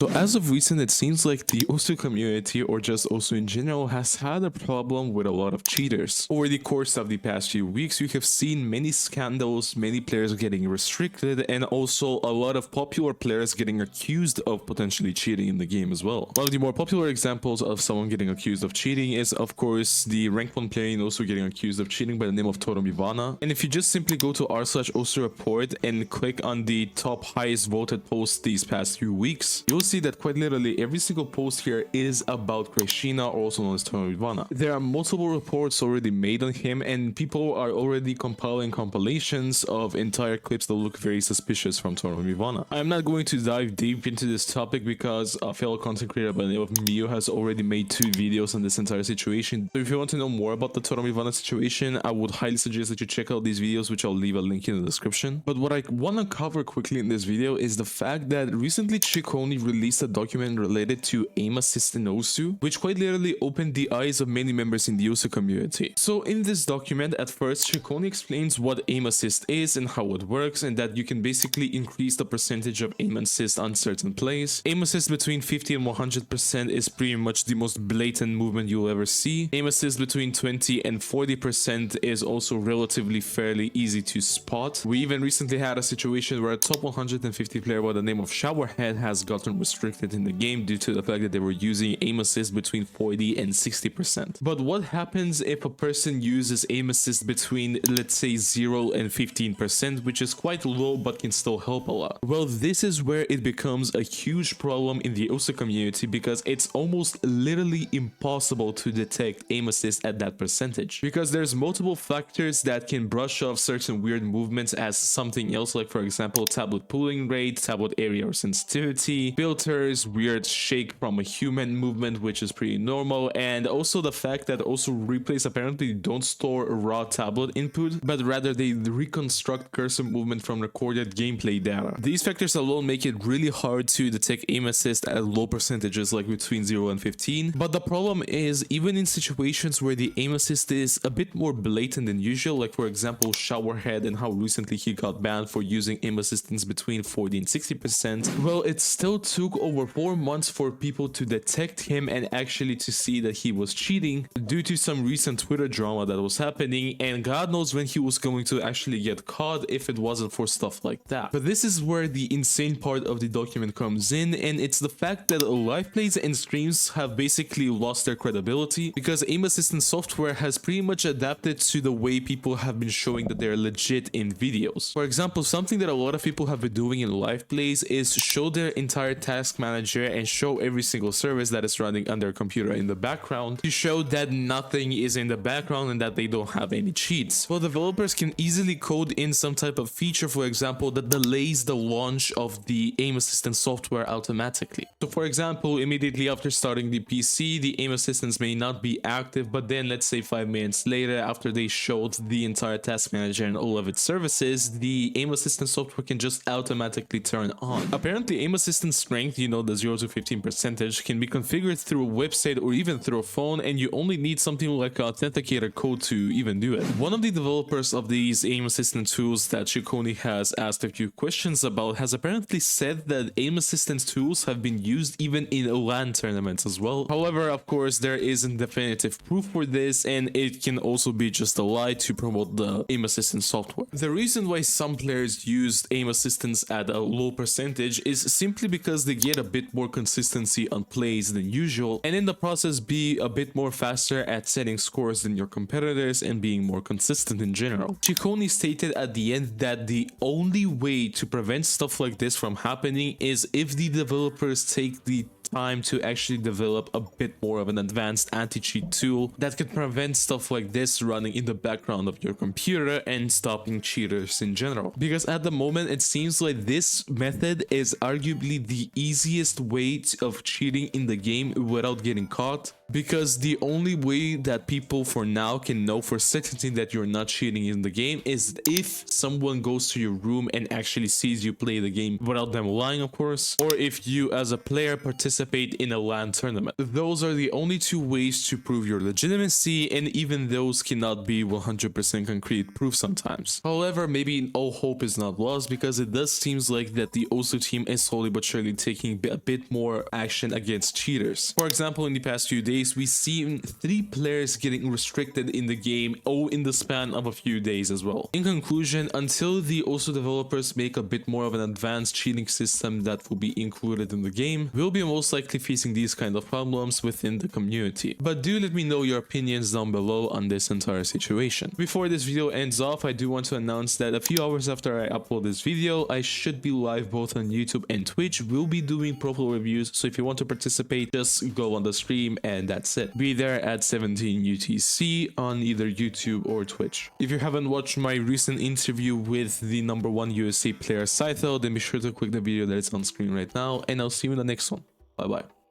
So as of recent, it seems like the OSU community, or just OSU in general, has had a problem with a lot of cheaters. Over the course of the past few weeks, we have seen many scandals, many players getting restricted, and also a lot of popular players getting accused of potentially cheating in the game as well. One of the more popular examples of someone getting accused of cheating is, of course, the rank 1 player in OSU getting accused of cheating by the name of Ivana. And if you just simply go to r/OSU report and click on the top highest voted posts these past few weeks, you'll see that quite literally every single post here is about Krishina, also known as Ivana. There are multiple reports already made on him, and people are already compiling compilations of entire clips that look very suspicious from Ivana. I'm not going to dive deep into this topic because a fellow content creator by the name of Mio has already made 2 videos on this entire situation. So if you want to know more about the Ivana situation, I would highly suggest that you check out these videos, which I'll leave a link in the description. But what I want to cover quickly in this video is the fact that recently Ciccone released a document related to aim assist in OSU, which quite literally opened the eyes of many members in the OSU community. So in this document, at first, Ciccone explains what aim assist is and how it works, and that you can basically increase the percentage of aim assist on certain plays. Aim assist between 50 and 100% is pretty much the most blatant movement you'll ever see. Aim assist between 20 and 40% is also relatively fairly easy to spot. We even recently had a situation where a top 150 player by the name of Showerhead has gotten restricted in the game due to the fact that they were using aim assist between 40 and 60%. But what happens if a person uses aim assist between, let's say, 0 and 15%, which is quite low but can still help a lot? Well, this is where it becomes a huge problem in the OSU community, because it's almost literally impossible to detect aim assist at that percentage, because there's multiple factors that can brush off certain weird movements as something else, like for example tablet pulling rate, tablet area or sensitivity, filters, weird shake from a human movement, which is pretty normal, and also the fact that also replays apparently don't store raw tablet input, but rather they reconstruct cursor movement from recorded gameplay data. These factors alone make it really hard to detect aim assist at low percentages like between 0 and 15. But the problem is, even in situations where the aim assist is a bit more blatant than usual, like for example Showerhead and how recently he got banned for using aim assistance between 40 and 60%, well, it still took over 4 months for people to detect him and actually to see that he was cheating due to some recent Twitter drama that was happening, and God knows when he was going to actually get caught if it wasn't for stuff like that. But this is where the insane part of the document comes in, and it's the fact that live plays and streams have basically lost their credibility because aim assistant software has pretty much adapted to the way people have been showing that they're legit in videos. For example, something that a lot of people have been doing in live plays is show their entire task manager and show every single service that is running on their computer in the background to show that nothing is in the background and that they don't have any cheats. Well, developers can easily code in some type of feature, for example, that delays the launch of the aim assistant software automatically. So for example, immediately after starting the PC, the aim assistance may not be active, but then let's say 5 minutes later, after they showed the entire task manager and all of its services, the aim assistant software can just automatically turn on. Apparently, aim assistant strength, you know, the 0 to 15 percentage, can be configured through a website or even through a phone, and you only need something like authenticator code to even do it. One of the developers of these aim assistant tools that Ciccone has asked a few questions about has apparently said that aim assistant tools have been used even in LAN tournaments as well. However, of course, there isn't definitive proof for this, and it can also be just a lie to promote the aim assistant software. The reason why some players use aim assistance at a low percentage is simply because they get a bit more consistency on plays than usual, and in the process be a bit more faster at setting scores than your competitors and being more consistent in general. Ciccone stated at the end that the only way to prevent stuff like this from happening is if the developers take the time to actually develop a bit more of an advanced anti-cheat tool that could prevent stuff like this running in the background of your computer and stopping cheaters in general. Because at the moment, it seems like this method is arguably the easiest way of cheating in the game without getting caught, because the only way that people for now can know for certainty that you're not cheating in the game is if someone goes to your room and actually sees you play the game without them lying, of course, or if you as a player participate participate in a LAN tournament. Those are the only two ways to prove your legitimacy, and even those cannot be 100% concrete proof sometimes. However, maybe all hope is not lost, because it does seem like that the OSU team is slowly but surely taking a bit more action against cheaters. For example, in the past few days, we've seen 3 players getting restricted in the game, all in the span of a few days as well. In conclusion, until the OSU developers make a bit more of an advanced cheating system that will be included in the game, we'll be most likely facing these kind of problems within the community. But do let me know your opinions down below on this entire situation. Before this video ends off, I do want to announce that a few hours after I upload this video, I should be live both on YouTube and Twitch. We'll be doing profile reviews, so if you want to participate, just go on the stream and that's it. Be there at 17 UTC on either YouTube or Twitch. If you haven't watched my recent interview with the #1 USA player Scytho, then be sure to click the video that is on screen right now, and I'll see you in the next one. Bye bye.